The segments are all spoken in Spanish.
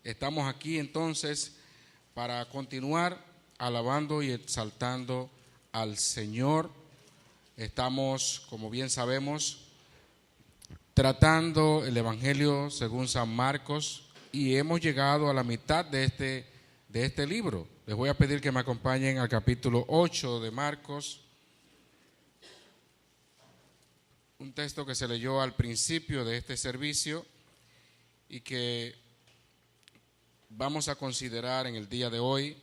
Estamos aquí entonces para continuar alabando y exaltando al Señor. Estamos, como bien sabemos, tratando el Evangelio según San Marcos y hemos llegado a la mitad de este libro. Les voy a pedir que me acompañen al capítulo 8 de Marcos, un texto que se leyó al principio de este servicio y que vamos a considerar en el día de hoy.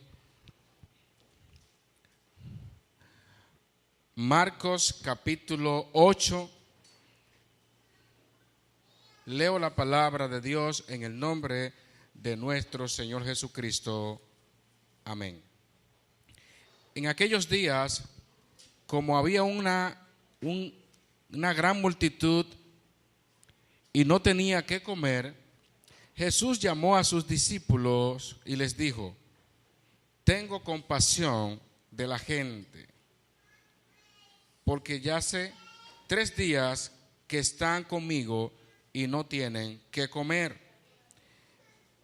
Marcos capítulo 8. Leo la palabra de Dios en el nombre de nuestro Señor Jesucristo. Amén. En aquellos días, como había una gran multitud y no tenía qué comer, Jesús llamó a sus discípulos y les dijo: tengo compasión de la gente, porque ya hace 3 días que están conmigo y no tienen qué comer.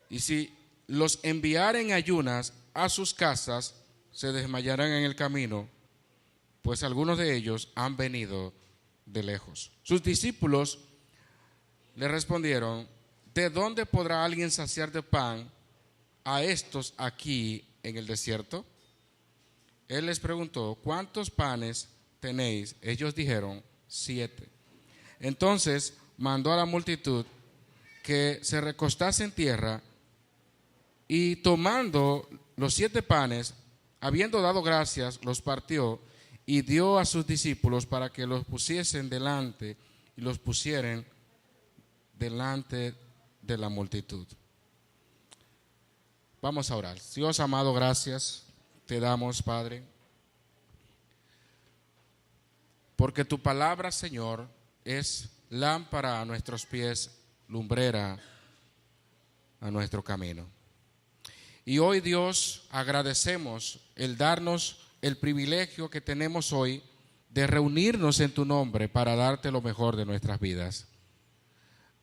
Y si los enviaren ayunas a sus casas, se desmayarán en el camino, pues algunos de ellos han venido de lejos. Sus discípulos le respondieron: ¿de dónde podrá alguien saciar de pan a estos aquí en el desierto? Él les preguntó: ¿cuántos panes tenéis? Ellos dijeron: 7. Entonces mandó a la multitud que se recostase en tierra y tomando los 7 panes, habiendo dado gracias, los partió y dio a sus discípulos para que los pusiesen delante y los pusieran delante de la multitud. Vamos a orar. Dios amado, gracias te damos, Padre, porque tu palabra, Señor, es lámpara a nuestros pies, lumbrera a nuestro camino. Y hoy, Dios, agradecemos el darnos el privilegio que tenemos hoy de reunirnos en tu nombre para darte lo mejor de nuestras vidas.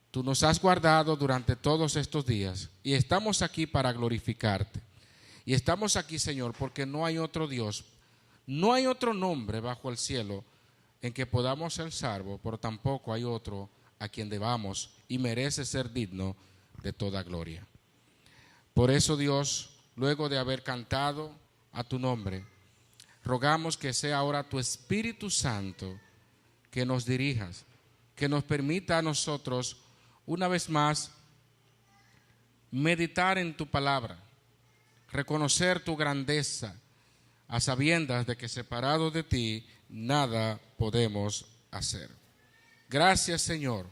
Tú nos has guardado durante todos estos días y estamos aquí para glorificarte. Y estamos aquí, Señor, porque no hay otro Dios, no hay otro nombre bajo el cielo en que podamos ser salvos, por tampoco hay otro a quien debamos y merece ser digno de toda gloria. Por eso, Dios, luego de haber cantado a tu nombre, rogamos que sea ahora tu Espíritu Santo que nos dirijas, que nos permita a nosotros una vez más meditar en tu palabra, reconocer tu grandeza, a sabiendas de que separados de ti nada podemos hacer. Gracias, Señor,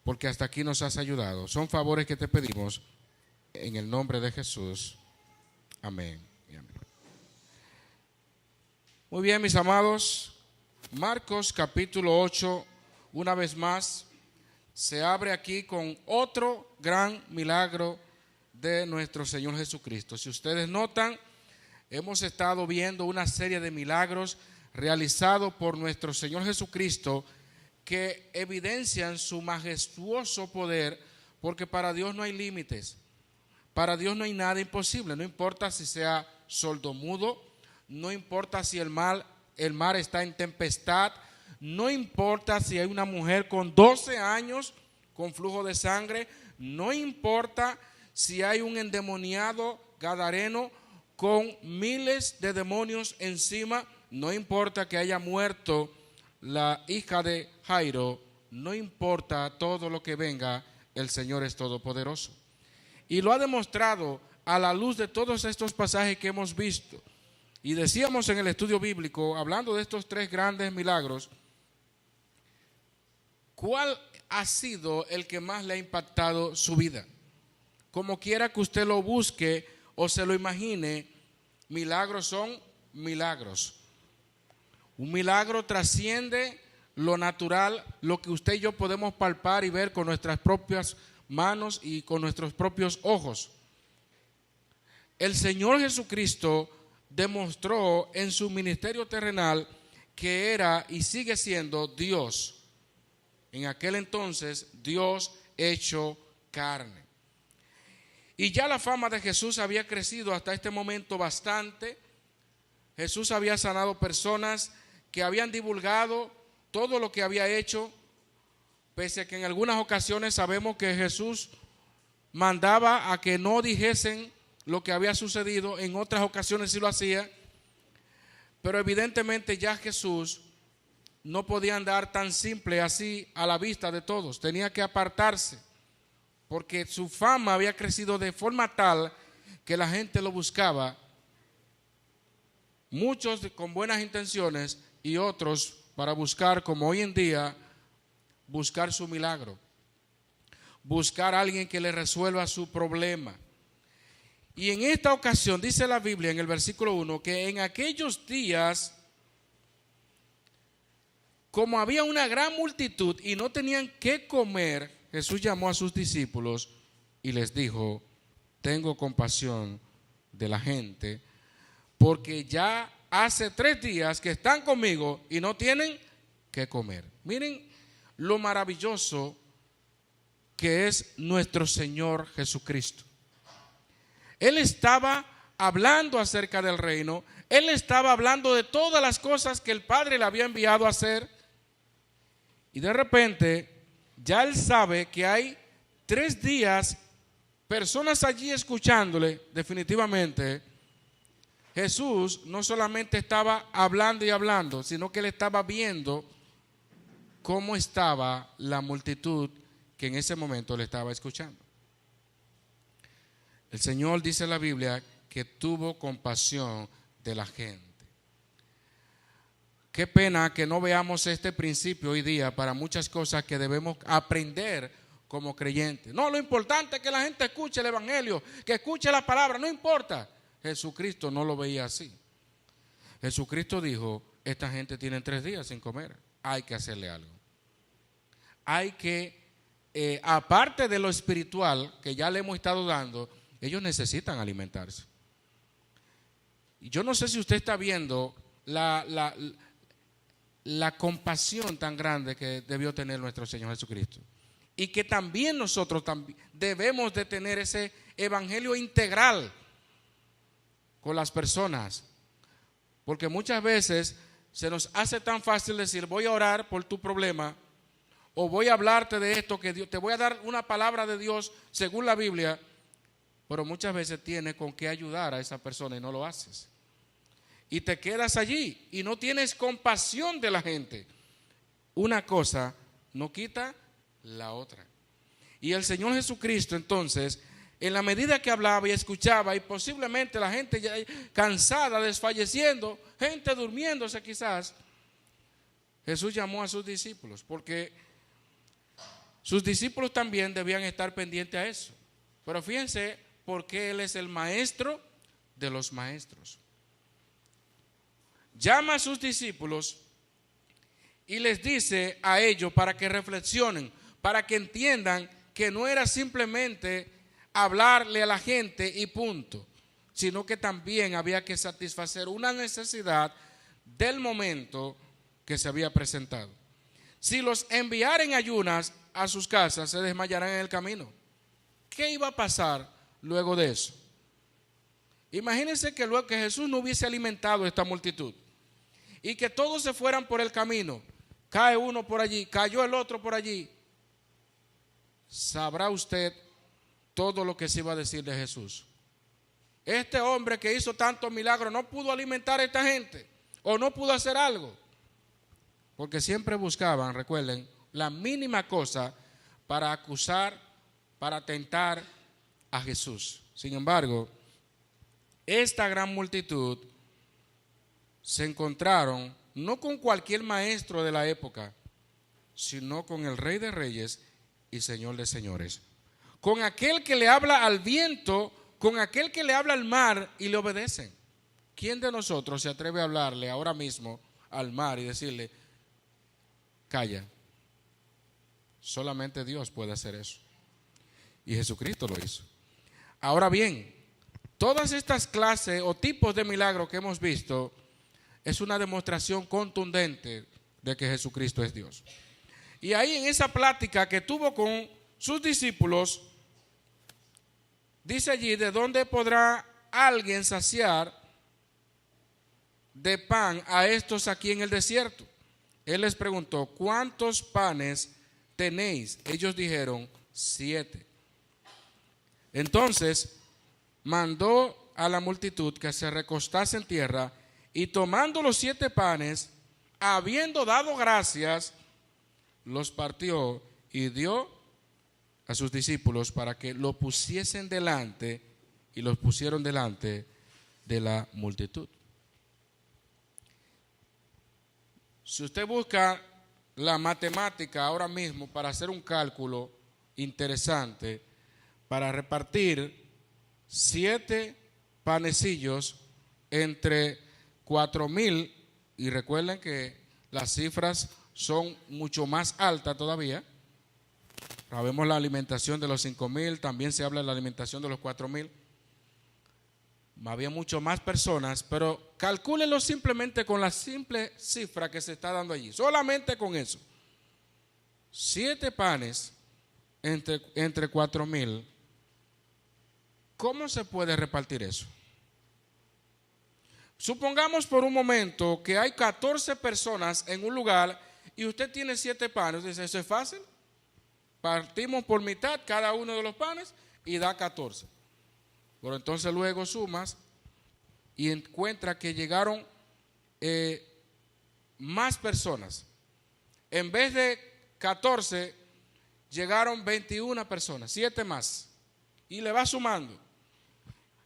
porque hasta aquí nos has ayudado. Son favores que te pedimos en el nombre de Jesús. Amén y amén. Muy bien, mis amados, Marcos capítulo 8, una vez más, se abre aquí con otro gran milagro de nuestro Señor Jesucristo. Si ustedes notan, hemos estado viendo una serie de milagros realizados por nuestro Señor Jesucristo que evidencian su majestuoso poder, porque para Dios no hay límites, para Dios no hay nada imposible. No importa si sea sordomudo, no importa si el mar está en tempestad, no importa si hay una mujer con 12 años con flujo de sangre, no importa si hay un endemoniado gadareno con miles de demonios encima, no importa que haya muerto la hija de Jairo, no importa todo lo que venga, el Señor es todopoderoso. Y lo ha demostrado a la luz de todos estos pasajes que hemos visto. Y decíamos en el estudio bíblico, hablando de estos 3 grandes milagros, ¿cuál ha sido el que más le ha impactado su vida? Como quiera que usted lo busque o se lo imagine, milagros son milagros. Un milagro trasciende lo natural, lo que usted y yo podemos palpar y ver con nuestras propias manos y con nuestros propios ojos. El Señor Jesucristo demostró en su ministerio terrenal que era y sigue siendo Dios. En aquel entonces, Dios hecho carne. Y ya la fama de Jesús había crecido hasta este momento bastante. Jesús había sanado personas que habían divulgado todo lo que había hecho, pese a que en algunas ocasiones sabemos que Jesús mandaba a que no dijesen lo que había sucedido, en otras ocasiones sí lo hacía, pero evidentemente ya Jesús no podía andar tan simple así a la vista de todos, tenía que apartarse, porque su fama había crecido de forma tal que la gente lo buscaba, muchos con buenas intenciones y otros para buscar, como hoy en día, buscar su milagro, buscar a alguien que le resuelva su problema. Y en esta ocasión dice la Biblia en el versículo 1 que en aquellos días, como había una gran multitud y no tenían qué comer, Jesús llamó a sus discípulos y les dijo: tengo compasión de la gente, porque ya hace 3 días que están conmigo y no tienen qué comer. Miren lo maravilloso que es nuestro Señor Jesucristo. Él estaba hablando acerca del reino, Él estaba hablando de todas las cosas que el Padre le había enviado a hacer, y de repente ya Él sabe que hay 3 días, personas allí escuchándole. Definitivamente Jesús no solamente estaba hablando y hablando, sino que Él estaba viendo cómo estaba la multitud que en ese momento le estaba escuchando. El Señor, dice la Biblia, que tuvo compasión de la gente. Qué pena que no veamos este principio hoy día para muchas cosas que debemos aprender como creyentes. No, lo importante es que la gente escuche el evangelio, que escuche la palabra, no importa. Jesucristo no lo veía así. Jesucristo dijo: esta gente tiene 3 días sin comer, hay que hacerle algo. Hay que, aparte de lo espiritual que ya le hemos estado dando, ellos necesitan alimentarse. Y yo no sé si usted está viendo la compasión tan grande que debió tener nuestro Señor Jesucristo. Y que también nosotros debemos de tener ese evangelio integral con las personas. Porque muchas veces se nos hace tan fácil decir: voy a orar por tu problema, o voy a hablarte de esto, que Dios, te voy a dar una palabra de Dios según la Biblia, pero muchas veces tienes con qué ayudar a esa persona y no lo haces. Y te quedas allí y no tienes compasión de la gente. Una cosa no quita la otra. Y el Señor Jesucristo, entonces, en la medida que hablaba y escuchaba, y posiblemente la gente ya cansada, desfalleciendo, gente durmiéndose quizás, Jesús llamó a sus discípulos, porque sus discípulos también debían estar pendientes a eso. Pero fíjense por qué Él es el maestro de los maestros. Llama a sus discípulos y les dice a ellos para que reflexionen, para que entiendan que no era simplemente hablarle a la gente y punto, sino que también había que satisfacer una necesidad del momento que se había presentado. Si los enviara en ayunas a sus casas, se desmayarán en el camino. ¿Qué iba a pasar luego de eso? Imagínense que luego que Jesús no hubiese alimentado a esta multitud y que todos se fueran por el camino. Cae uno por allí, cayó el otro por allí. Sabrá usted todo lo que se iba a decir de Jesús. Este hombre que hizo tantos milagros no pudo alimentar a esta gente, o no pudo hacer algo. Porque siempre buscaban, recuerden, la mínima cosa para acusar, para tentar a Jesús. Sin embargo, esta gran multitud se encontraron no con cualquier maestro de la época, sino con el Rey de Reyes y Señor de Señores. Con aquel que le habla al viento, con aquel que le habla al mar y le obedecen. ¿Quién de nosotros se atreve a hablarle ahora mismo al mar y decirle: calla? Solamente Dios puede hacer eso. Y Jesucristo lo hizo. Ahora bien, todas estas clases o tipos de milagros que hemos visto es una demostración contundente de que Jesucristo es Dios. Y ahí en esa plática que tuvo con sus discípulos, dice allí, ¿de dónde podrá alguien saciar de pan a estos aquí en el desierto? Él les preguntó, ¿cuántos panes tenéis? Ellos dijeron, 7. Entonces mandó a la multitud que se recostase en tierra, y tomando los 7 panes, habiendo dado gracias, los partió y dio a sus discípulos para que lo pusiesen delante, y los pusieron delante de la multitud. Si usted busca la matemática ahora mismo para hacer un cálculo interesante, para repartir 7 panecillos entre 4,000, y recuerden que las cifras son mucho más altas todavía. Sabemos la alimentación de los 5,000, también se habla de la alimentación de los 4,000. Había mucho más personas, pero calcúlenlo simplemente con la simple cifra que se está dando allí, solamente con eso. 7 panes entre 4,000. ¿Cómo se puede repartir eso? Supongamos por un momento que hay 14 personas en un lugar y usted tiene 7 panes. Dice, ¿eso es fácil? Partimos por mitad cada uno de los panes y da 14. Pero entonces luego sumas y encuentra que llegaron más personas. En vez de 14, llegaron 21 personas, 7 más. Y le va sumando.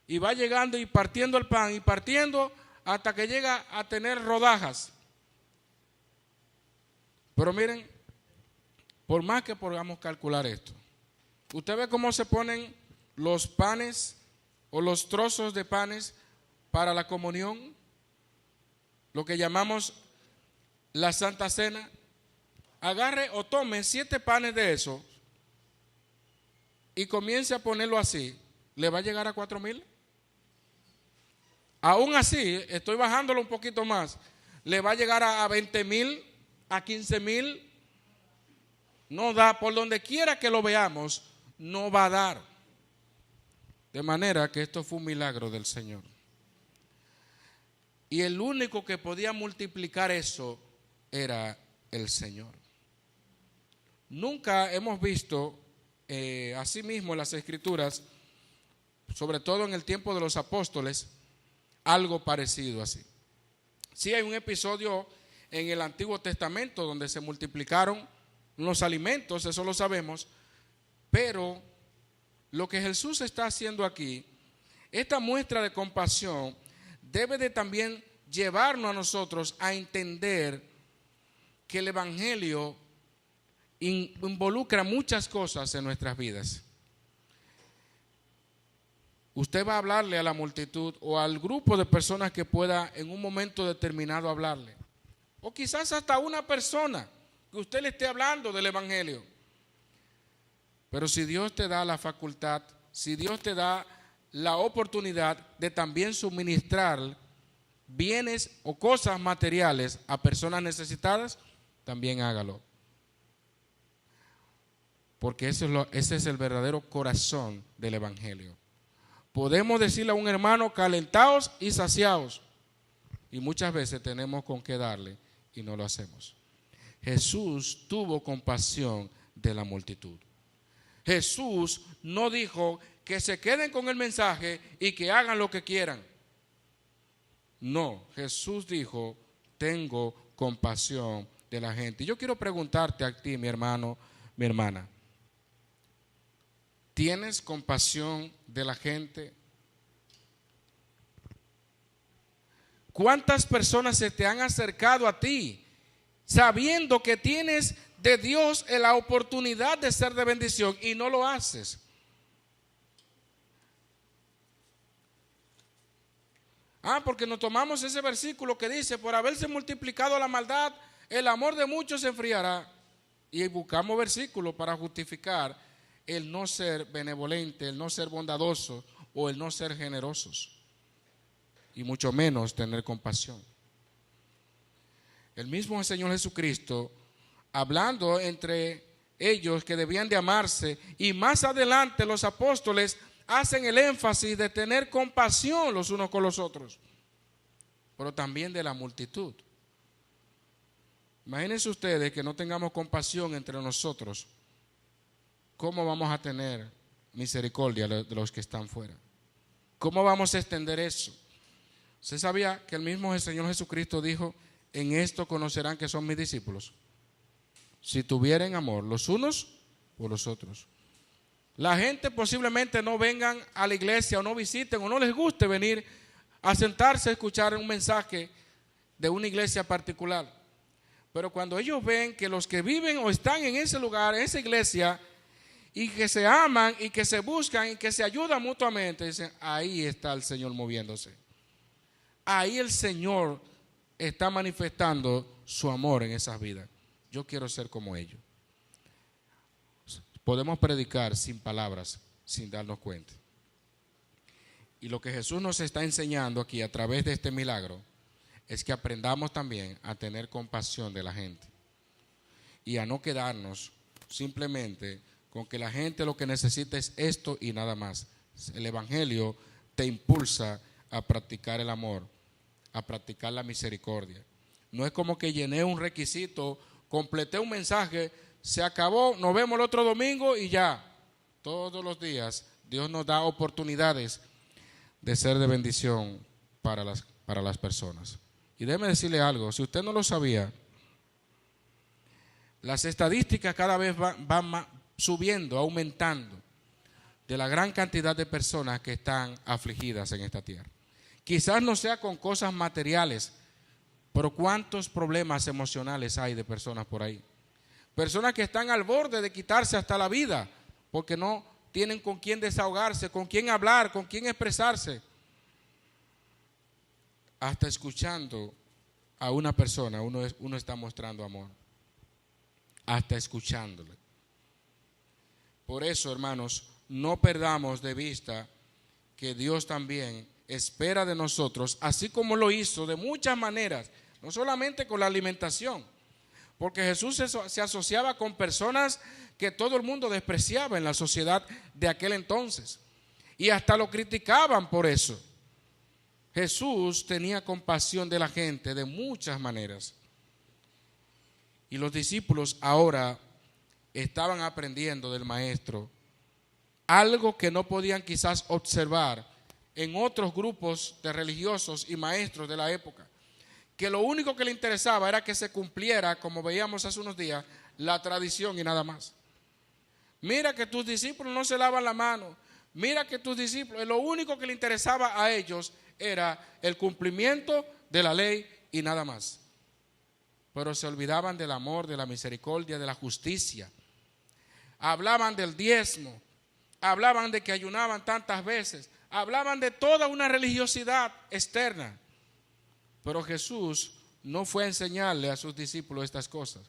Y va llegando y partiendo el pan y partiendo hasta que llega a tener rodajas. Pero miren, por más que podamos calcular esto, usted ve cómo se ponen los panes o los trozos de panes para la comunión, lo que llamamos la Santa Cena. Agarre o tome 7 panes de eso y comience a ponerlo así. ¿Le va a llegar a 4,000? Aún así, estoy bajándolo un poquito más. ¿Le va a llegar a 20,000, a 15,000? No da, por donde quiera que lo veamos, no va a dar. De manera que esto fue un milagro del Señor. Y el único que podía multiplicar eso era el Señor. Nunca hemos visto, así mismo en las Escrituras, sobre todo en el tiempo de los apóstoles, algo parecido así. Sí hay un episodio en el Antiguo Testamento donde se multiplicaron los alimentos, eso lo sabemos, pero lo que Jesús está haciendo aquí, esta muestra de compasión, debe de también llevarnos a nosotros a entender que el Evangelio involucra muchas cosas en nuestras vidas. Usted va a hablarle a la multitud o al grupo de personas que pueda en un momento determinado hablarle. O quizás hasta una persona que usted le esté hablando del Evangelio. Pero si Dios te da la facultad, si Dios te da la oportunidad de también suministrar bienes o cosas materiales a personas necesitadas, también hágalo. Porque ese es el verdadero corazón del Evangelio. Podemos decirle a un hermano, calentaos y saciaos. Y muchas veces tenemos con qué darle y no lo hacemos. Jesús tuvo compasión de la multitud. Jesús no dijo que se queden con el mensaje y que hagan lo que quieran. No, Jesús dijo, tengo compasión de la gente. Y yo quiero preguntarte a ti, mi hermano, mi hermana, ¿tienes compasión de la gente? ¿Cuántas personas se te han acercado a ti sabiendo que tienes de Dios la oportunidad de ser de bendición y no lo haces? Porque nos tomamos ese versículo que dice, por haberse multiplicado la maldad, el amor de muchos se enfriará. Y buscamos versículos para justificar el no ser benevolente, el no ser bondadoso o el no ser generosos. Y mucho menos tener compasión. El mismo Señor Jesucristo, hablando entre ellos que debían de amarse, y más adelante los apóstoles hacen el énfasis de tener compasión los unos con los otros, pero también de la multitud. Imagínense ustedes que no tengamos compasión entre nosotros. ¿Cómo vamos a tener misericordia de los que están fuera? ¿Cómo vamos a extender eso? ¿Usted sabía que el mismo Señor Jesucristo dijo: en esto conocerán que son mis discípulos, si tuvieren amor los unos por los otros? La gente posiblemente no vengan a la iglesia o no visiten o no les guste venir a sentarse a escuchar un mensaje de una iglesia particular. Pero cuando ellos ven que los que viven o están en ese lugar, en esa iglesia, y que se aman y que se buscan y que se ayudan mutuamente, dicen: ahí está el Señor moviéndose. Ahí el Señor está manifestando su amor en esas vidas. Yo quiero ser como ellos. Podemos predicar sin palabras, sin darnos cuenta. Y lo que Jesús nos está enseñando aquí a través de este milagro es que aprendamos también a tener compasión de la gente y a no quedarnos simplemente con que la gente lo que necesita es esto y nada más. El Evangelio te impulsa a practicar el amor, a practicar la misericordia. No es como que llené un requisito, completé un mensaje, se acabó, nos vemos el otro domingo y ya. Todos los días Dios nos da oportunidades de ser de bendición para las personas. Y déjeme decirle algo, si usted no lo sabía, las estadísticas cada vez van subiendo, aumentando, de la gran cantidad de personas que están afligidas en esta tierra. Quizás no sea con cosas materiales, pero ¿cuántos problemas emocionales hay de personas por ahí? Personas que están al borde de quitarse hasta la vida porque no tienen con quién desahogarse, con quién hablar, con quién expresarse. Hasta escuchando a una persona uno está mostrando amor. Hasta escuchándole. Por eso, hermanos, no perdamos de vista que Dios también espera de nosotros, así como lo hizo de muchas maneras, no solamente con la alimentación, porque Jesús se asociaba con personas que todo el mundo despreciaba en la sociedad de aquel entonces, y hasta lo criticaban por eso. Jesús tenía compasión de la gente de muchas maneras, y los discípulos ahora estaban aprendiendo del Maestro algo que no podían quizás observar en otros grupos de religiosos y maestros de la época, que lo único que le interesaba era que se cumpliera, como veíamos hace unos días, la tradición y nada más. Mira que tus discípulos no se lavan la mano, mira que tus discípulos, lo único que le interesaba a ellos era el cumplimiento de la ley y nada más. Pero se olvidaban del amor, de la misericordia, de la justicia. Hablaban del diezmo, hablaban de que ayunaban tantas veces, hablaban de toda una religiosidad externa. Pero Jesús no fue a enseñarle a sus discípulos estas cosas.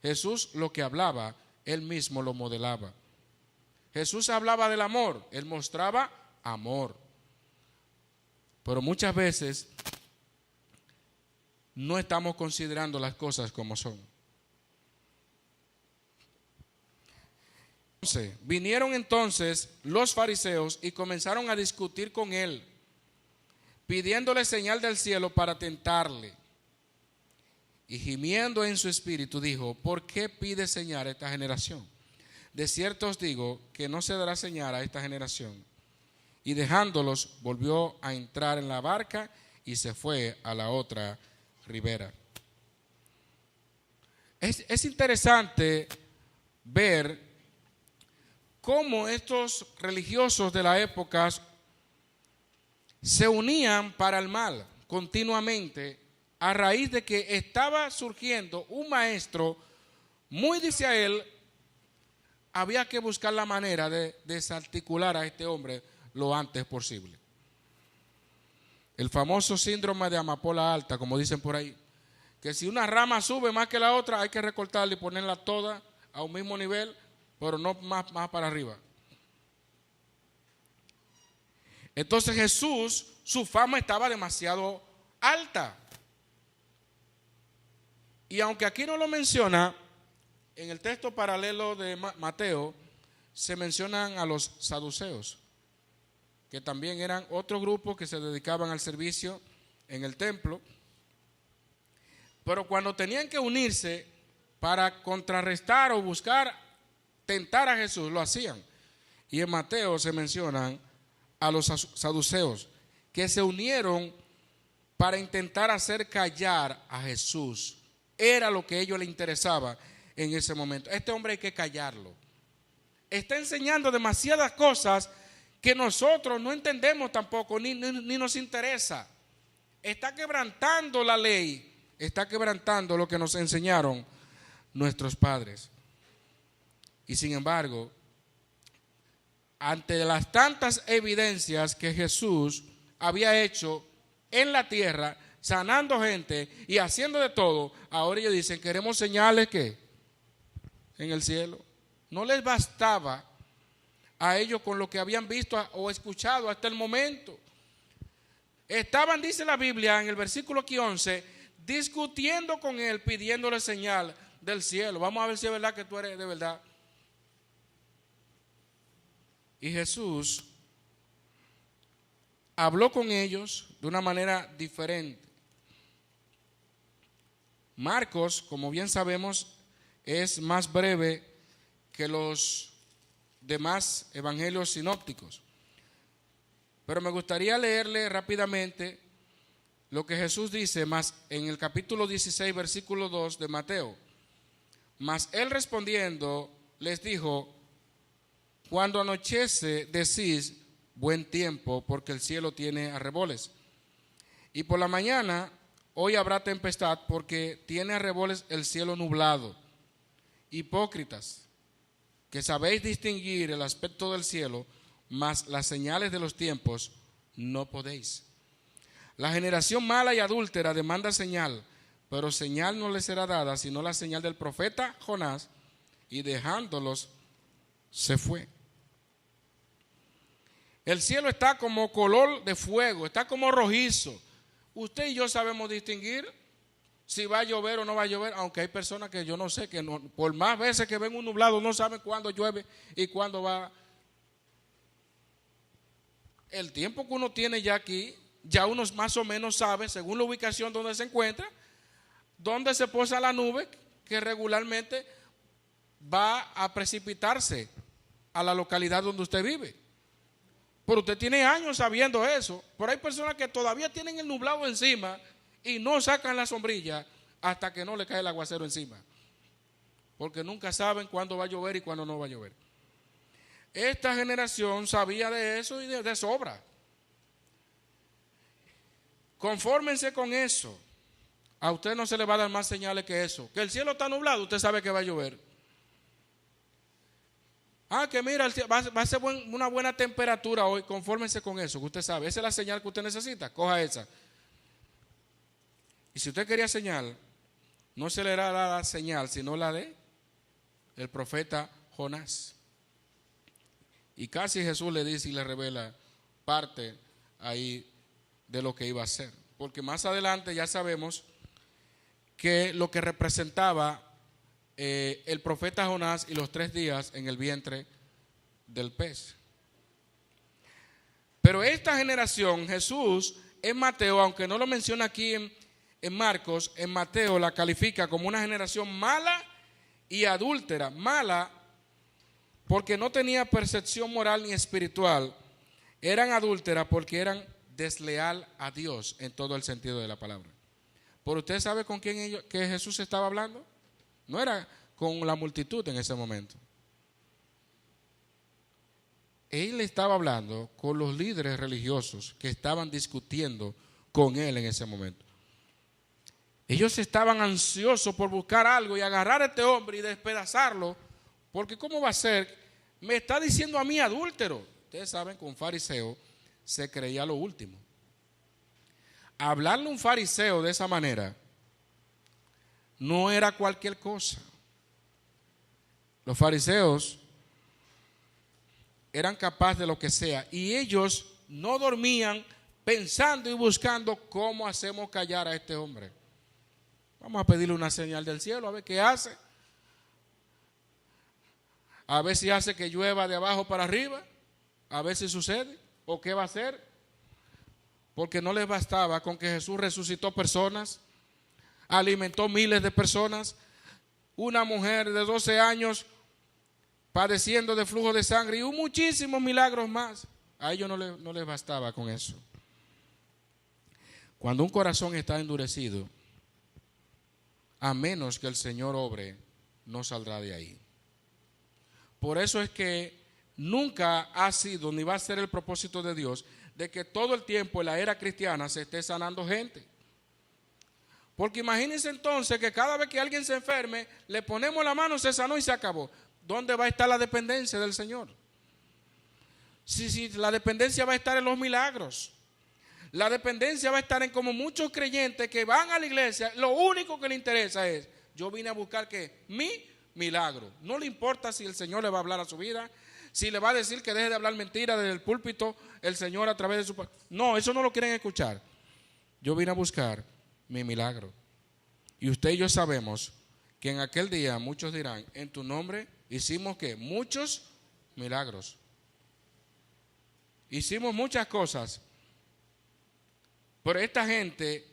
Jesús lo que hablaba, él mismo lo modelaba. Jesús hablaba del amor, él mostraba amor. Pero muchas veces no estamos considerando las cosas como son. Vinieron entonces los fariseos y comenzaron a discutir con él, pidiéndole señal del cielo para tentarle. Y gimiendo en su espíritu dijo: ¿por qué pide señal a esta generación? De cierto os digo que no se dará señal a esta generación. Y dejándolos, volvió a entrar en la barca y se fue a la otra ribera. Es interesante ver cómo estos religiosos de la época se unían para el mal continuamente a raíz de que estaba surgiendo un maestro muy, dice a él, había que buscar la manera de desarticular a este hombre lo antes posible. El famoso síndrome de amapola alta, como dicen por ahí, que si una rama sube más que la otra hay que recortarla y ponerla toda a un mismo nivel, pero no más para arriba. Entonces Jesús, su fama estaba demasiado alta. Y aunque aquí no lo menciona, en el texto paralelo de Mateo se mencionan a los saduceos. que también eran otro grupo que se dedicaban al servicio en el templo. Pero cuando tenían que unirse para contrarrestar o buscar tentar a Jesús, lo hacían. Y en Mateo se mencionan a los saduceos, que se unieron para intentar hacer callar a Jesús. Era lo que a ellos les interesaba en ese momento. Este hombre hay que callarlo. Está enseñando demasiadas cosas que nosotros no entendemos tampoco, ni nos interesa. Está quebrantando la ley, está quebrantando lo que nos enseñaron nuestros padres. Y sin embargo, ante las tantas evidencias que Jesús había hecho en la tierra, sanando gente y haciendo de todo, ahora ellos dicen, queremos señales que en el cielo. No les bastaba a ellos con lo que habían visto o escuchado hasta el momento. Estaban, dice la Biblia en el versículo aquí 11, discutiendo con él, pidiéndole señal del cielo. Vamos a ver si es verdad que tú eres de verdad. Y Jesús habló con ellos de una manera diferente. Marcos, como bien sabemos, es más breve que los demás evangelios sinópticos. Pero me gustaría leerle rápidamente lo que Jesús dice más en el capítulo 16, versículo 2 de Mateo. Mas él respondiendo les dijo, cuando anochece decís buen tiempo, porque el cielo tiene arreboles. Y por la mañana hoy habrá tempestad, porque tiene arreboles el cielo nublado. Hipócritas, que sabéis distinguir el aspecto del cielo, mas las señales de los tiempos no podéis. La generación mala y adúltera demanda señal, pero señal no le será dada, sino la señal del profeta Jonás, y dejándolos se fue. El cielo está como color de fuego, está como rojizo. Usted y yo sabemos distinguir si va a llover o no va a llover, aunque hay personas que yo no sé, que no, por más veces que ven un nublado no saben cuándo llueve y cuándo va. El tiempo que uno tiene ya aquí, ya uno más o menos sabe, según la ubicación donde se encuentra, dónde se posa la nube que regularmente va a precipitarse a la localidad donde usted vive. Pero usted tiene años sabiendo eso. Pero hay personas que todavía tienen el nublado encima y no sacan la sombrilla hasta que no le cae el aguacero encima, porque nunca saben cuándo va a llover y cuándo no va a llover. Esta generación sabía de eso y de sobra. Confórmense con eso. A usted no se le va a dar más señales que eso. Que el cielo está nublado, usted sabe que va a llover. Que mira, va a ser una buena temperatura hoy. Confórmense con eso, que usted sabe. Esa es la señal que usted necesita. Coja esa. Y si usted quería señal, no se le dará la señal, sino la de el profeta Jonás. Y casi Jesús le dice y le revela parte ahí de lo que iba a hacer. Porque más adelante ya sabemos que lo que representaba el profeta Jonás y los 3 días en el vientre del pez. Pero esta generación, Jesús en Mateo, aunque no lo menciona aquí en Marcos, en Mateo la califica como una generación mala y adúltera. Mala porque no tenía percepción moral ni espiritual. Eran adúlteras porque eran desleal a Dios en todo el sentido de la palabra. ¿Pero usted sabe con quién que Jesús estaba hablando? No era con la multitud en ese momento. Él estaba hablando con los líderes religiosos que estaban discutiendo con él en ese momento. Ellos estaban ansiosos por buscar algo y agarrar a este hombre y despedazarlo, porque ¿cómo va a ser? Me está diciendo a mí adúltero. Ustedes saben que un fariseo se creía lo último. Hablarle a un fariseo de esa manera no era cualquier cosa. Los fariseos eran capaces de lo que sea y ellos no dormían pensando y buscando cómo hacemos callar a este hombre. Vamos a pedirle una señal del cielo a ver qué hace. A ver si hace que llueva de abajo para arriba. A ver si sucede. ¿O qué va a hacer? Porque no les bastaba con que Jesús resucitó personas, alimentó miles de personas, una mujer de 12 años padeciendo de flujo de sangre y muchísimos milagros más. A ellos no les bastaba con eso. Cuando un corazón está endurecido, a menos que el Señor obre, no saldrá de ahí. Por eso es que nunca ha sido ni va a ser el propósito de Dios de que todo el tiempo en la era cristiana se esté sanando gente. Porque imagínense entonces que cada vez que alguien se enferme, le ponemos la mano, se sanó y se acabó. ¿Dónde va a estar la dependencia del Señor? Si la dependencia va a estar en los milagros. La dependencia va a estar en como muchos creyentes que van a la iglesia, lo único que le interesa es, yo vine a buscar que mi milagro. No le importa si el Señor le va a hablar a su vida, si le va a decir que deje de hablar mentira desde el púlpito, el Señor a través de su... No, eso no lo quieren escuchar. Yo vine a buscar mi milagro. Y usted y yo sabemos que en aquel día muchos dirán, en tu nombre hicimos ¿qué? Muchos milagros. Hicimos muchas cosas. Pero esta gente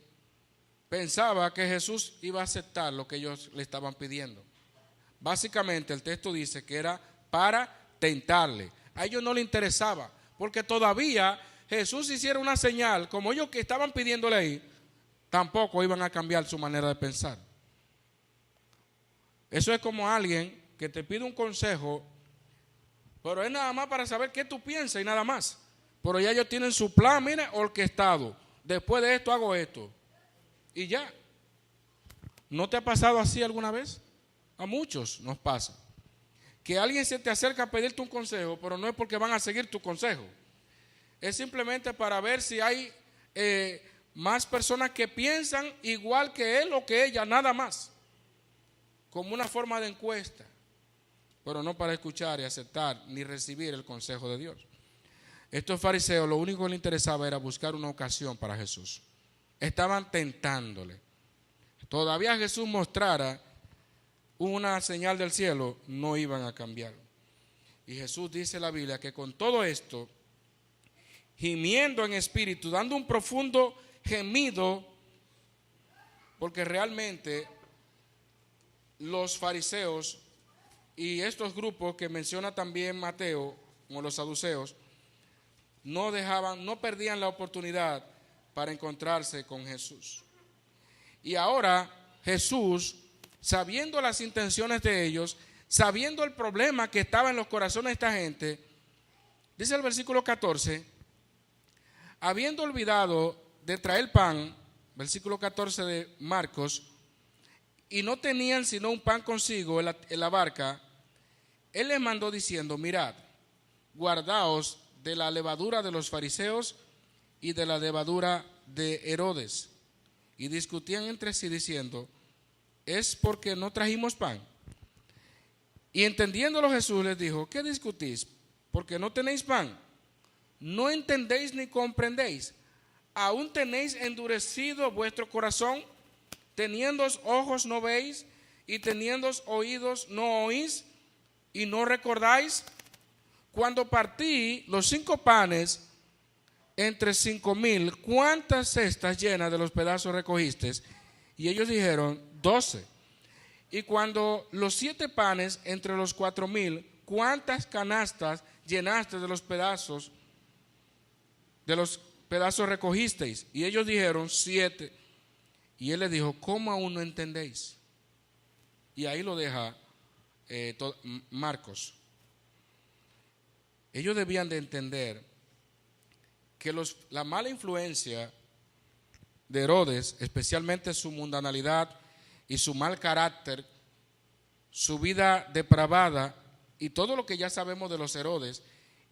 pensaba que Jesús iba a aceptar lo que ellos le estaban pidiendo. Básicamente el texto dice que era para tentarle. A ellos no les interesaba, porque todavía Jesús hiciera una señal, como ellos que estaban pidiéndole ahí, tampoco iban a cambiar su manera de pensar. Eso es como alguien que te pide un consejo, pero es nada más para saber qué tú piensas y nada más. Pero ya ellos tienen su plan, mira, orquestado. Después de esto hago esto. Y ya. ¿No te ha pasado así alguna vez? A muchos nos pasa. Que alguien se te acerca a pedirte un consejo, pero no es porque van a seguir tu consejo. Es simplemente para ver si hay más personas que piensan igual que él o que ella, nada más. Como una forma de encuesta. Pero no para escuchar y aceptar ni recibir el consejo de Dios. Estos fariseos lo único que les interesaba era buscar una ocasión para Jesús. Estaban tentándole. Todavía Jesús mostrara una señal del cielo, no iban a cambiar. Y Jesús dice en la Biblia que con todo esto, gimiendo en espíritu, dando un profundo gemido, porque realmente los fariseos y estos grupos que menciona también Mateo, como los saduceos, no perdían la oportunidad para encontrarse con Jesús. Y ahora Jesús, sabiendo las intenciones de ellos, sabiendo el problema que estaba en los corazones de esta gente, dice el versículo 14, habiendo olvidado de traer pan, versículo 14 de Marcos, y no tenían sino un pan consigo en la barca, él les mandó diciendo, mirad, guardaos de la levadura de los fariseos y de la levadura de Herodes. Y discutían entre sí diciendo, ¿es porque no trajimos pan? Y entendiéndolo Jesús les dijo, ¿qué discutís? ¿Porque no tenéis pan? ¿No entendéis ni comprendéis? ¿Aún tenéis endurecido vuestro corazón? Teniendo ojos no veis, y teniendo oídos no oís, y no recordáis. Cuando partí los 5 panes entre 5,000, ¿cuántas cestas llenas de los pedazos recogisteis? Y ellos dijeron, 12. Y cuando los 7 panes entre los 4,000, ¿cuántas canastas llenaste de los pedazos recogisteis? Y ellos dijeron, 7. Y él les dijo, ¿cómo aún no entendéis? Y ahí lo deja Marcos. Ellos debían de entender que la mala influencia de Herodes, especialmente su mundanalidad y su mal carácter, su vida depravada y todo lo que ya sabemos de los Herodes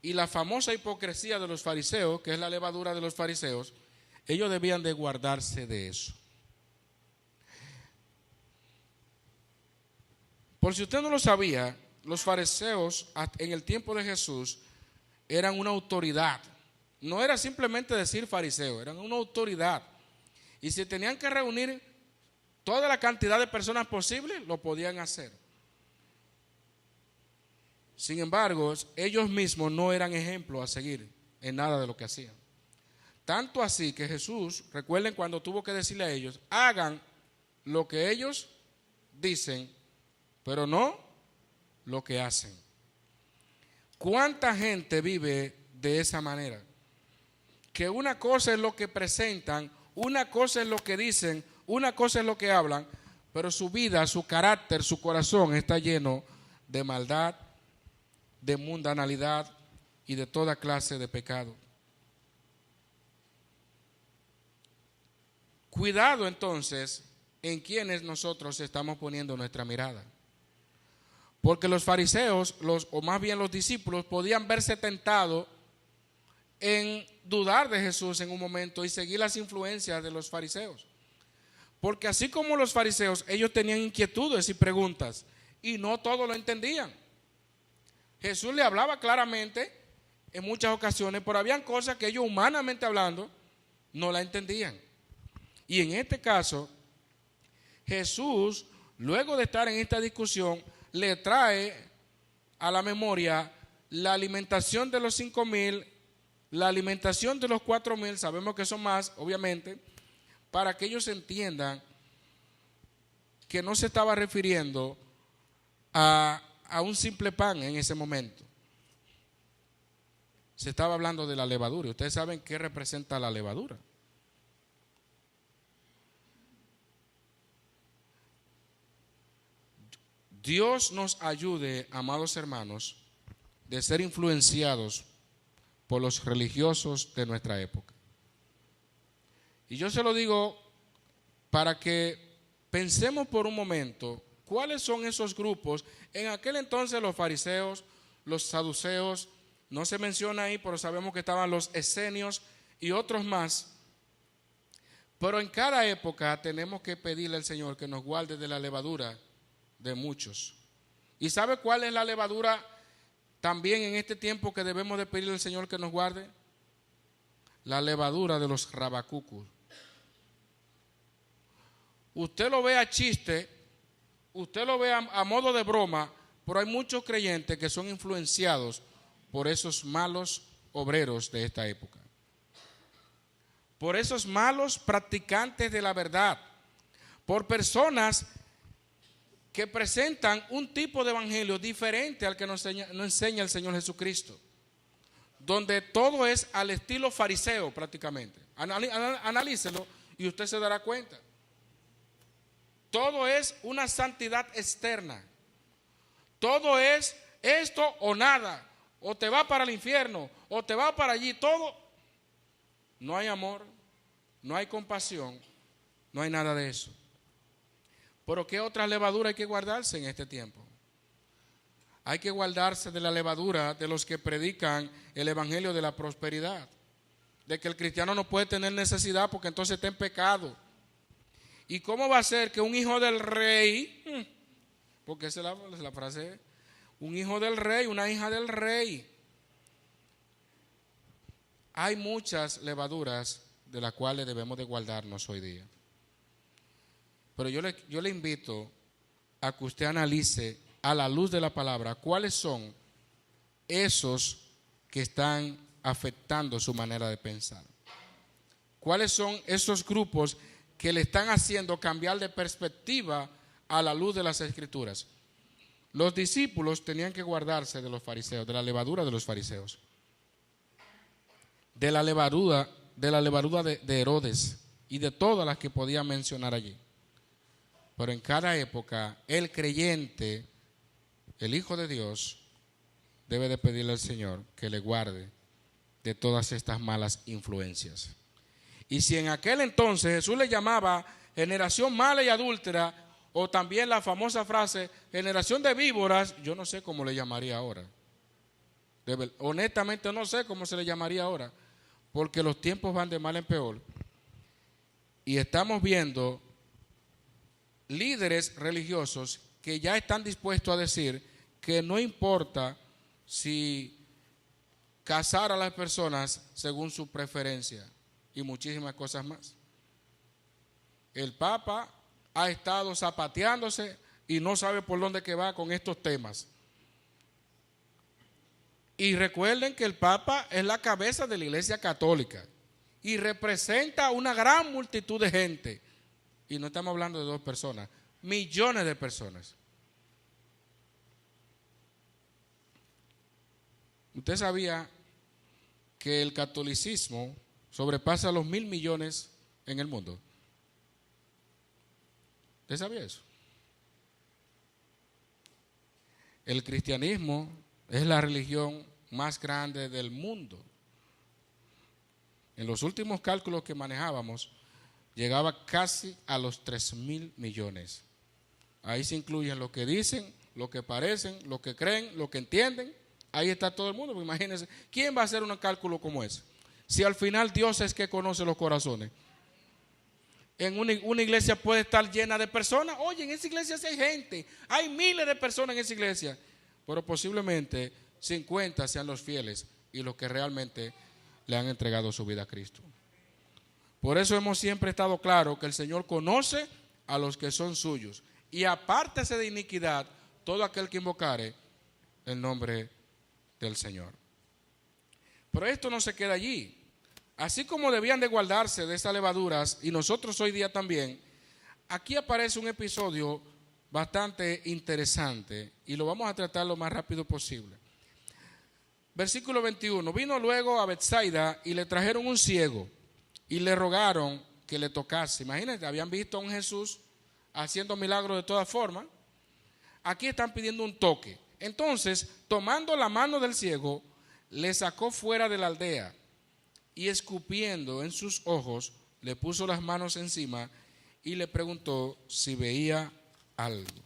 y la famosa hipocresía de los fariseos, que es la levadura de los fariseos, ellos debían de guardarse de eso. Por si usted no lo sabía, los fariseos en el tiempo de Jesús eran una autoridad. No era simplemente decir fariseo, eran una autoridad. Y si tenían que reunir toda la cantidad de personas posible, lo podían hacer. Sin embargo, ellos mismos no eran ejemplo a seguir. en nada de lo que hacían. Tanto así que Jesús, recuerden cuando tuvo que decirle a ellos, hagan lo que ellos dicen, pero no lo que hacen. ¿Cuánta gente vive de esa manera? Que una cosa es lo que presentan, una cosa es lo que dicen, una cosa es lo que hablan, pero su vida, su carácter, su corazón está lleno de maldad, de mundanalidad y de toda clase de pecado. Cuidado entonces en quienes nosotros estamos poniendo nuestra mirada. Porque los fariseos, o más bien los discípulos, podían verse tentados en dudar de Jesús en un momento y seguir las influencias de los fariseos. Porque así como los fariseos, ellos tenían inquietudes y preguntas y no todo lo entendían. Jesús le hablaba claramente en muchas ocasiones, pero habían cosas que ellos humanamente hablando no la entendían. Y en este caso, Jesús, luego de estar en esta discusión, le trae a la memoria la alimentación de los 5,000, la alimentación de los 4,000, sabemos que son más, obviamente, para que ellos entiendan que no se estaba refiriendo a un simple pan en ese momento. Se estaba hablando de la levadura. Y ustedes saben qué representa la levadura. Dios nos ayude, amados hermanos, de ser influenciados por los religiosos de nuestra época. Y yo se lo digo para que pensemos por un momento cuáles son esos grupos. En aquel entonces los fariseos, los saduceos, no se menciona ahí, pero sabemos que estaban los esenios y otros más. Pero en cada época tenemos que pedirle al Señor que nos guarde de la levadura de muchos. ¿Y sabe cuál es la levadura también en este tiempo que debemos de pedirle al Señor que nos guarde? La levadura de los rabacucos. Usted lo ve a chiste, usted lo ve a modo de broma, pero hay muchos creyentes que son influenciados por esos malos obreros de esta época, por esos malos practicantes de la verdad, por personas que presentan un tipo de evangelio diferente al que nos enseña el Señor Jesucristo, donde todo es al estilo fariseo prácticamente. Analícelo y usted se dará cuenta. Todo es una santidad externa. Todo es esto o nada. O te va para el infierno, o te va para allí. Todo. No hay amor, no hay compasión, no hay nada de eso. Pero ¿qué otra levadura hay que guardarse en este tiempo? Hay que guardarse de la levadura de los que predican el evangelio de la prosperidad. De que el cristiano no puede tener necesidad porque entonces está en pecado. ¿Y cómo va a ser que un hijo del rey, porque esa es la frase, un hijo del rey, una hija del rey? Hay muchas levaduras de las cuales debemos de guardarnos hoy día. Pero yo le invito a que usted analice a la luz de la palabra cuáles son esos que están afectando su manera de pensar. ¿Cuáles son esos grupos que le están haciendo cambiar de perspectiva a la luz de las Escrituras? Los discípulos tenían que guardarse de los fariseos, de la levadura de los fariseos, de la levadura de Herodes y de todas las que podía mencionar allí. Pero en cada época el creyente, el Hijo de Dios, debe de pedirle al Señor que le guarde de todas estas malas influencias. Y si en aquel entonces Jesús le llamaba generación mala y adúltera, o también la famosa frase generación de víboras, yo no sé cómo le llamaría ahora. Honestamente no sé cómo se le llamaría ahora, porque los tiempos van de mal en peor. Y estamos viendo líderes religiosos que ya están dispuestos a decir que no importa si casar a las personas según su preferencia y muchísimas cosas más. El Papa ha estado zapateándose y no sabe por dónde que va con estos temas. Y recuerden que el Papa es la cabeza de la Iglesia Católica y representa una gran multitud de gente. Y no estamos hablando de 2 personas, millones de personas. ¿Usted sabía que el catolicismo sobrepasa los 1.000 millones en el mundo? ¿Usted sabía eso? El cristianismo es la religión más grande del mundo. En los últimos cálculos que manejábamos, llegaba casi a los 3.000 millones. Ahí se incluyen lo que dicen, lo que parecen, lo que creen, lo que entienden. Ahí está todo el mundo. Pues imagínense, ¿quién va a hacer un cálculo como ese? Si al final Dios es que conoce los corazones. En una iglesia puede estar llena de personas. Oye, en esa iglesia sí hay gente. Hay miles de personas en esa iglesia. Pero posiblemente 50 sean los fieles y los que realmente le han entregado su vida a Cristo. Por eso hemos siempre estado claros que el Señor conoce a los que son suyos. Y apártese de iniquidad todo aquel que invocare el nombre del Señor. Pero esto no se queda allí. Así como debían de guardarse de esas levaduras, y nosotros hoy día también, aquí aparece un episodio bastante interesante y lo vamos a tratar lo más rápido posible. Versículo 21. Vino luego a Betsaida y le trajeron un ciego y le rogaron que le tocase. Imagínense, habían visto a un Jesús haciendo milagros de todas formas. Aquí están pidiendo un toque. Entonces, tomando la mano del ciego, le sacó fuera de la aldea y escupiendo en sus ojos, le puso las manos encima y le preguntó si veía algo.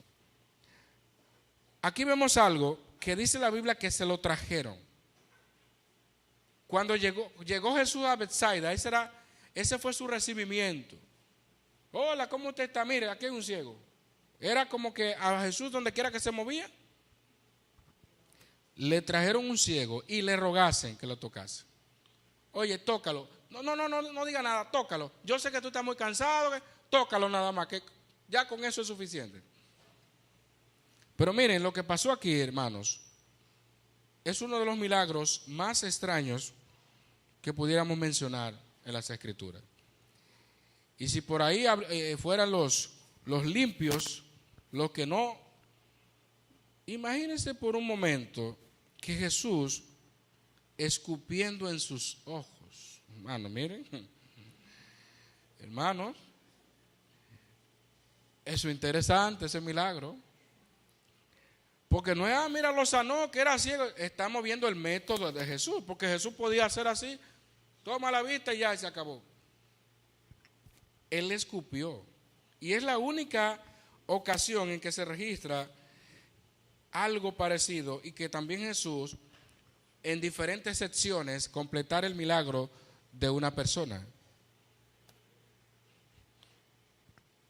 Aquí vemos algo que dice la Biblia que se lo trajeron. Cuando llegó Jesús a Betsaida, ese fue su recibimiento. Hola, ¿cómo usted está? Mire, aquí hay un ciego. Era como que a Jesús donde quiera que se movía, le trajeron un ciego y le rogasen que lo tocase. Oye, tócalo. No diga nada, tócalo. Yo sé que tú estás muy cansado, tócalo nada más, que ya con eso es suficiente. Pero miren, lo que pasó aquí, hermanos, es uno de los milagros más extraños que pudiéramos mencionar en las Escrituras. Y si por ahí fueran los limpios, los que no, imagínense por un momento que Jesús escupiendo en sus ojos. Hermano, miren, hermanos, eso es interesante, ese milagro. Porque no es, mira, lo sanó, que era ciego. Estamos viendo el método de Jesús, porque Jesús podía hacer así, toma la vista y ya se acabó. Él escupió. Y es la única ocasión en que se registra algo parecido y que también Jesús, en diferentes secciones, completar el milagro de una persona.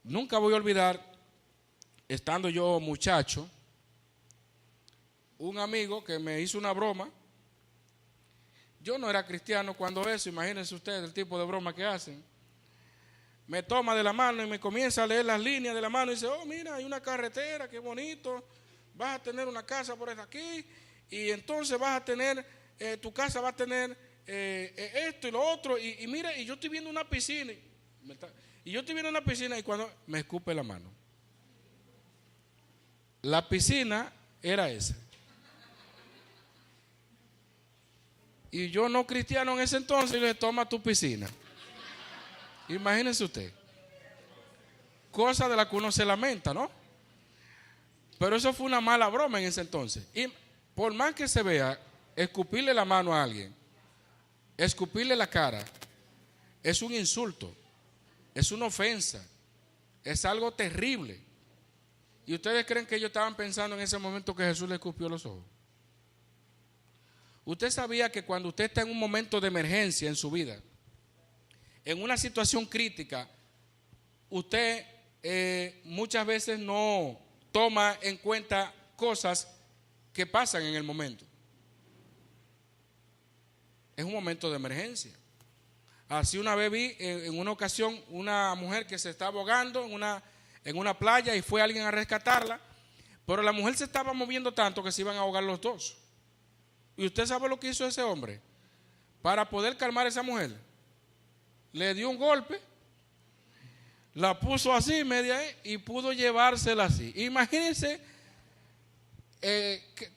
Nunca voy a olvidar, estando yo muchacho, un amigo que me hizo una broma. Yo no era cristiano cuando eso, imagínense ustedes el tipo de broma que hacen. Me toma de la mano y me comienza a leer las líneas de la mano y dice, oh, mira, hay una carretera, qué bonito, vas a tener una casa por aquí y entonces vas a tener, tu casa va a tener esto y lo otro y mira, y yo estoy viendo una piscina y cuando me escupe la mano. La piscina era esa. Y yo no cristiano en ese entonces le toma tu piscina. Imagínense usted. Cosa de la que uno se lamenta, ¿no? Pero eso fue una mala broma en ese entonces. Y por más que se vea, escupirle la mano a alguien, escupirle la cara, es un insulto, es una ofensa, es algo terrible. ¿Y ustedes creen que ellos estaban pensando en ese momento que Jesús le escupió los ojos? Usted sabía que cuando usted está en un momento de emergencia en su vida, en una situación crítica, usted muchas veces no toma en cuenta cosas que pasan en el momento. Es un momento de emergencia. Así una vez vi en una ocasión una mujer que se estaba ahogando en una playa y fue alguien a rescatarla, pero la mujer se estaba moviendo tanto que se iban a ahogar los dos. ¿Y usted sabe lo que hizo ese hombre? Para poder calmar a esa mujer, le dio un golpe, la puso así, media, y pudo llevársela así. Imagínense,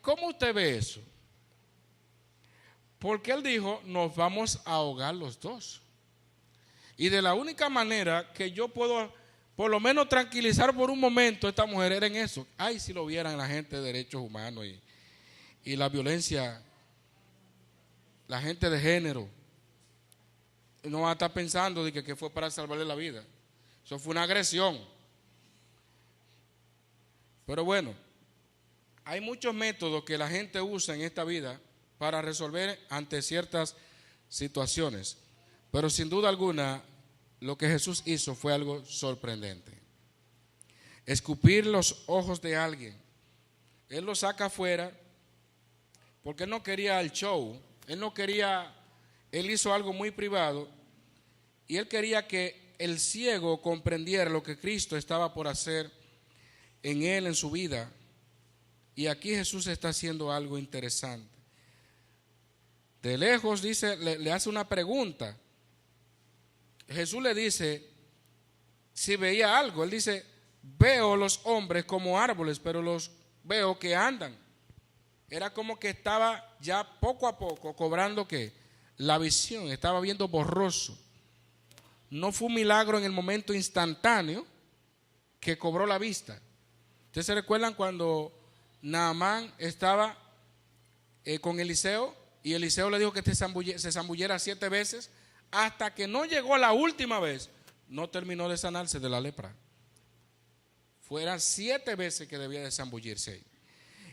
¿cómo usted ve eso? Porque él dijo, nos vamos a ahogar los dos. Y de la única manera que yo puedo, por lo menos, tranquilizar por un momento a esta mujer era en eso. Ay, si lo vieran la gente de derechos humanos y la violencia, la gente de género, no va a estar pensando de que fue para salvarle la vida. Eso fue una agresión. Pero bueno, hay muchos métodos que la gente usa en esta vida para resolver ante ciertas situaciones. Pero sin duda alguna, lo que Jesús hizo fue algo sorprendente. Escupir los ojos de alguien. Él lo saca afuera porque él no quería el show. Él hizo algo muy privado y él quería que el ciego comprendiera lo que Cristo estaba por hacer en él, en su vida. Y aquí Jesús está haciendo algo interesante. De lejos dice, le hace una pregunta. Jesús le dice si veía algo. Él dice, veo los hombres como árboles, pero los veo que andan. Era como que estaba ya poco a poco cobrando ¿qué? La visión, estaba viendo borroso. No fue un milagro en el momento instantáneo que cobró la vista. ¿Ustedes se recuerdan cuando Naamán estaba con Eliseo y Eliseo le dijo que se zambulliera 7 veces? Hasta que no llegó la última vez, no terminó de sanarse de la lepra. Fueran 7 veces que debía de zambullirse ahí.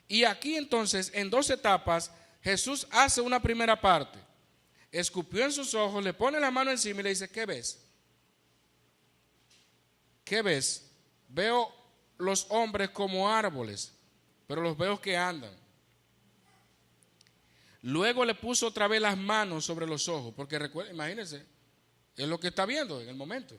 Y aquí entonces, en 2 etapas, Jesús hace una primera parte. Escupió en sus ojos, le pone la mano encima y le dice, ¿qué ves? ¿Qué ves? Veo los hombres como árboles, pero los veo que andan. Luego le puso otra vez las manos sobre los ojos, porque recuerda, imagínense, es lo que está viendo en el momento.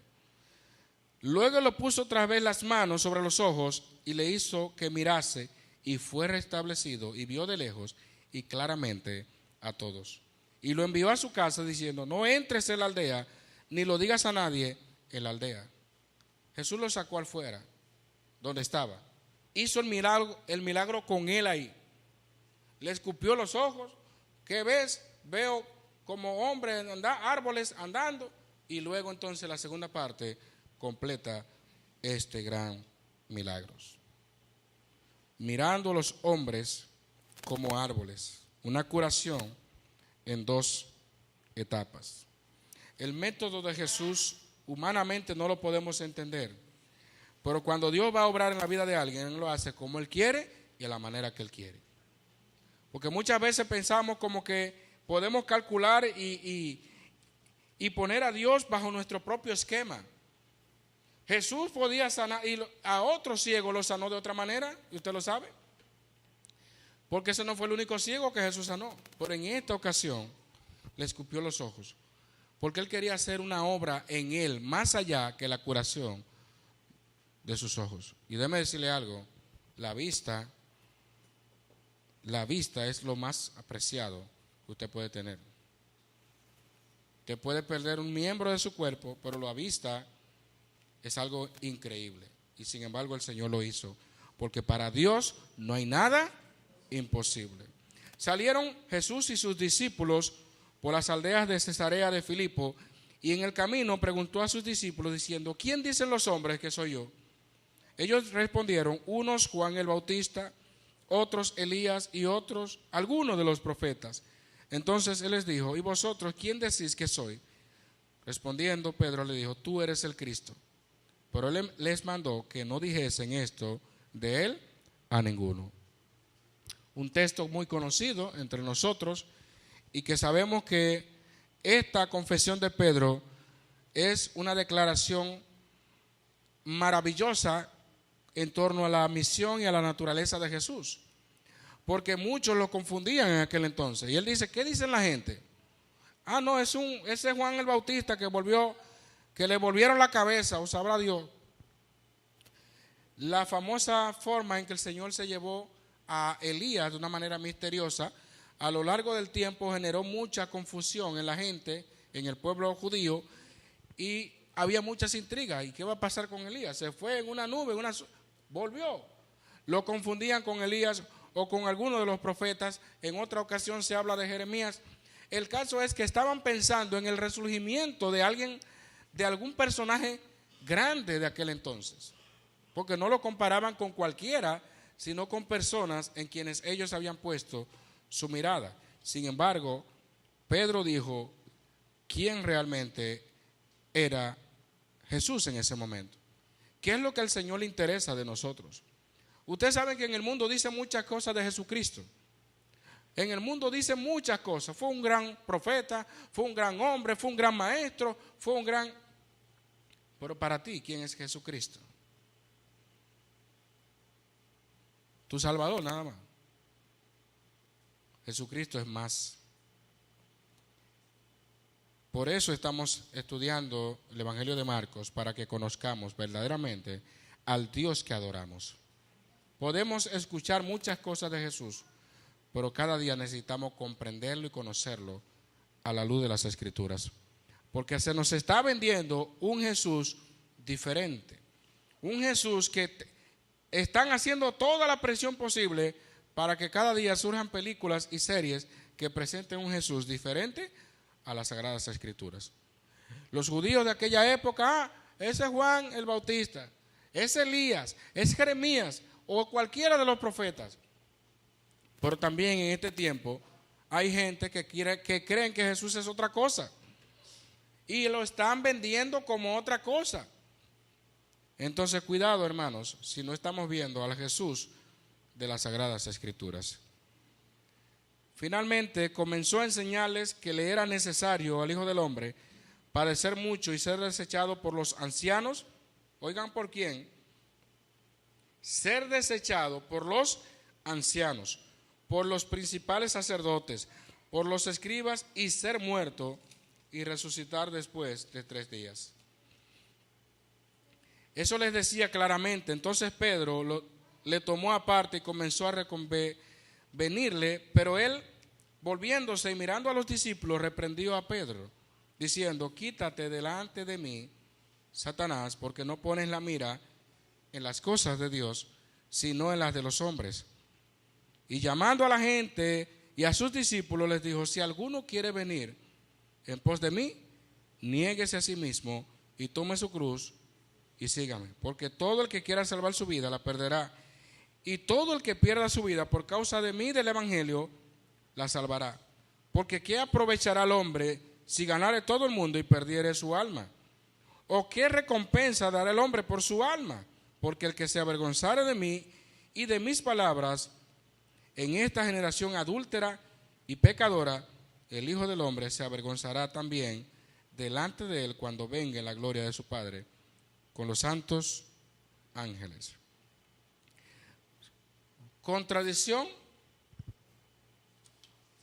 Luego le puso otra vez las manos sobre los ojos y le hizo que mirase y fue restablecido y vio de lejos y claramente a todos. Y lo envió a su casa diciendo, no entres en la aldea ni lo digas a nadie en la aldea. Jesús lo sacó al fuera, donde estaba. Hizo el milagro con él ahí. Le escupió los ojos. ¿Qué ves? Veo como hombres, árboles andando. Y luego entonces la segunda parte completa este gran milagro. Mirando a los hombres como árboles. Una curación en 2 etapas. El método de Jesús humanamente no lo podemos entender. Pero cuando Dios va a obrar en la vida de alguien, Él lo hace como Él quiere y a la manera que Él quiere. Porque muchas veces pensamos como que podemos calcular y poner a Dios bajo nuestro propio esquema. Jesús podía sanar y a otro ciego lo sanó de otra manera, y usted lo sabe. Porque ese no fue el único ciego que Jesús sanó. Pero en esta ocasión le escupió los ojos. Porque Él quería hacer una obra en él, más allá que la curación de sus ojos. Y déjeme decirle algo, la vista es lo más apreciado que usted puede tener. Usted puede perder un miembro de su cuerpo, pero la vista es algo increíble. Y sin embargo el Señor lo hizo. Porque para Dios no hay nada imposible. Salieron Jesús y sus discípulos por las aldeas de Cesarea de Filipo. Y en el camino preguntó a sus discípulos diciendo, ¿quién dicen los hombres que soy yo? Ellos respondieron, unos Juan el Bautista, otros Elías y otros algunos de los profetas. Entonces Él les dijo, ¿y vosotros quién decís que soy? Respondiendo Pedro le dijo, tú eres el Cristo. Pero Él les mandó que no dijesen esto de Él a ninguno. Un texto muy conocido entre nosotros y que sabemos que esta confesión de Pedro es una declaración maravillosa en torno a la misión y a la naturaleza de Jesús. Porque muchos lo confundían en aquel entonces. Y él dice, ¿qué dicen la gente? Ah, no, ese es Juan el Bautista que le volvieron la cabeza, o sabrá Dios. La famosa forma en que el Señor se llevó a Elías de una manera misteriosa a lo largo del tiempo generó mucha confusión en la gente, en el pueblo judío, y había muchas intrigas. ¿Y qué va a pasar con Elías? Se fue en una nube, volvió. Lo confundían con Elías o con alguno de los profetas. En otra ocasión se habla de Jeremías. El caso es que estaban pensando en el resurgimiento de alguien, de algún personaje grande de aquel entonces, porque no lo comparaban con cualquiera, sino con personas en quienes ellos habían puesto su mirada. Sin embargo, Pedro dijo quién realmente era Jesús en ese momento. ¿Qué es lo que al Señor le interesa de nosotros? Ustedes saben que en el mundo dicen muchas cosas de Jesucristo. En el mundo dicen muchas cosas. Fue un gran profeta, fue un gran hombre, fue un gran maestro, fue un gran... Pero para ti, ¿quién es Jesucristo? Tu Salvador, nada más. Jesucristo es más. Por eso estamos estudiando el Evangelio de Marcos, para que conozcamos verdaderamente al Dios que adoramos. Podemos escuchar muchas cosas de Jesús, pero cada día necesitamos comprenderlo y conocerlo a la luz de las Escrituras. Porque se nos está vendiendo un Jesús diferente. Un Jesús que están haciendo toda la presión posible para que cada día surjan películas y series que presenten un Jesús diferente a las Sagradas Escrituras. Los judíos de aquella época, ese es Juan el Bautista, es Elías, es Jeremías o cualquiera de los profetas. Pero también en este tiempo hay gente que creen que Jesús es otra cosa y lo están vendiendo como otra cosa. Entonces, cuidado, hermanos, si no estamos viendo al Jesús de las Sagradas Escrituras. Finalmente comenzó a enseñarles que le era necesario al Hijo del Hombre padecer mucho y ser desechado por los ancianos. Oigan, ¿por quién? Ser desechado por los ancianos, por los principales sacerdotes, por los escribas, y ser muerto y resucitar después de 3 días. Eso les decía claramente. Entonces Pedro le tomó aparte y comenzó a reconvenirle, pero él, volviéndose y mirando a los discípulos, reprendió a Pedro, diciendo: quítate delante de mí, Satanás, porque no pones la mira en las cosas de Dios, sino en las de los hombres. Y llamando a la gente y a sus discípulos les dijo: si alguno quiere venir en pos de mí, niéguese a sí mismo y tome su cruz y sígame. Porque todo el que quiera salvar su vida la perderá, y todo el que pierda su vida por causa de mí y del Evangelio la salvará. Porque ¿qué aprovechará el hombre si ganare todo el mundo y perdiere su alma? ¿O qué recompensa dará el hombre por su alma? Porque el que se avergonzare de mí y de mis palabras en esta generación adúltera y pecadora, el Hijo del Hombre se avergonzará también delante de él cuando venga en la gloria de su Padre con los santos ángeles. Contradicción,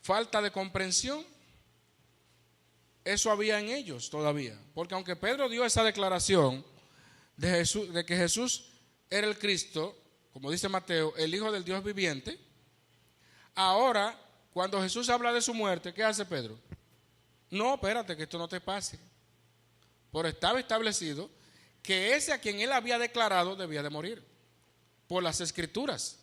falta de comprensión, eso había en ellos todavía. Porque aunque Pedro dio esa declaración de que Jesús era el Cristo, como dice Mateo, el Hijo del Dios viviente, ahora cuando Jesús habla de su muerte, ¿qué hace Pedro? No, espérate, que esto no te pase. Pero estaba establecido que ese a quien él había declarado debía de morir por las Escrituras.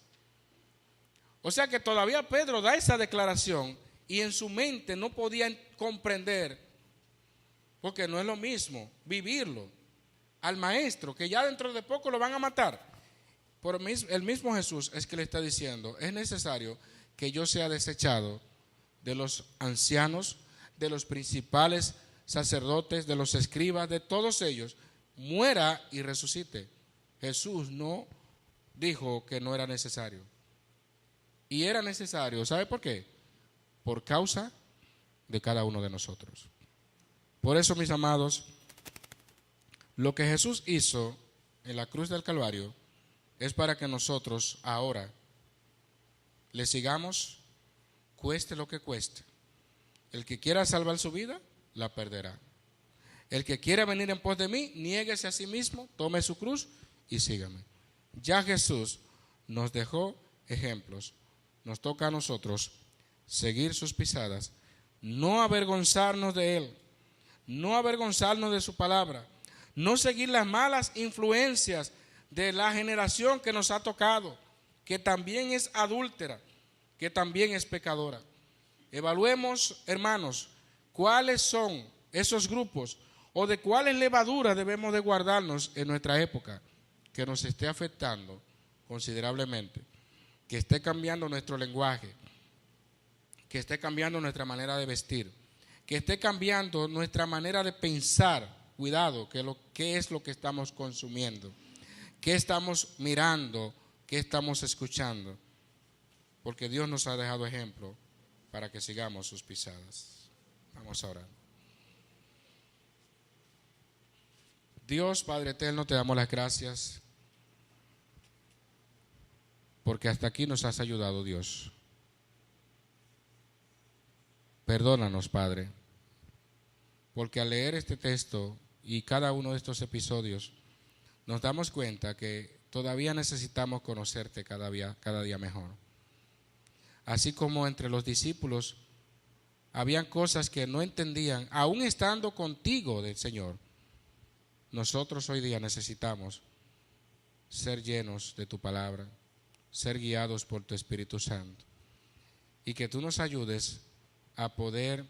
O sea que todavía Pedro da esa declaración y en su mente no podía comprender, porque no es lo mismo vivirlo al maestro, que ya dentro de poco lo van a matar. Por el mismo Jesús es que le está diciendo: es necesario que yo sea desechado de los ancianos, de los principales sacerdotes, de los escribas, de todos ellos, muera y resucite. Jesús no dijo que no era necesario. Y era necesario, ¿sabe por qué? Por causa de cada uno de nosotros. Por eso, mis amados, lo que Jesús hizo en la cruz del Calvario es para que nosotros ahora le sigamos, cueste lo que cueste. El que quiera salvar su vida, la perderá. El que quiera venir en pos de mí, niéguese a sí mismo, tome su cruz y sígame. Ya Jesús nos dejó ejemplos. Nos toca a nosotros seguir sus pisadas, no avergonzarnos de Él, no avergonzarnos de su palabra, no seguir las malas influencias de la generación que nos ha tocado, que también es adúltera, que también es pecadora. Evaluemos, hermanos, cuáles son esos grupos o de cuáles levaduras debemos de guardarnos en nuestra época que nos esté afectando considerablemente, que esté cambiando nuestro lenguaje, que esté cambiando nuestra manera de vestir, que esté cambiando nuestra manera de pensar. Cuidado, qué es lo que estamos consumiendo, qué estamos mirando, qué estamos escuchando, porque Dios nos ha dejado ejemplo para que sigamos sus pisadas. Vamos a orar. Dios Padre eterno, te damos las gracias porque hasta aquí nos has ayudado, Dios. Perdónanos, Padre, porque al leer este texto y cada uno de estos episodios nos damos cuenta que todavía necesitamos conocerte cada día mejor. Así como entre los discípulos habían cosas que no entendían, aún estando contigo del Señor, nosotros hoy día necesitamos ser llenos de tu palabra, ser guiados por tu Espíritu Santo, y que tú nos ayudes a poder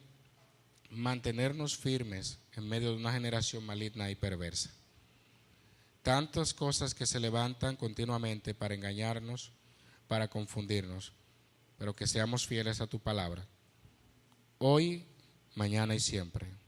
mantenernos firmes en medio de una generación maligna y perversa. Tantas cosas que se levantan continuamente para engañarnos, para confundirnos, pero que seamos fieles a tu palabra, hoy, mañana y siempre.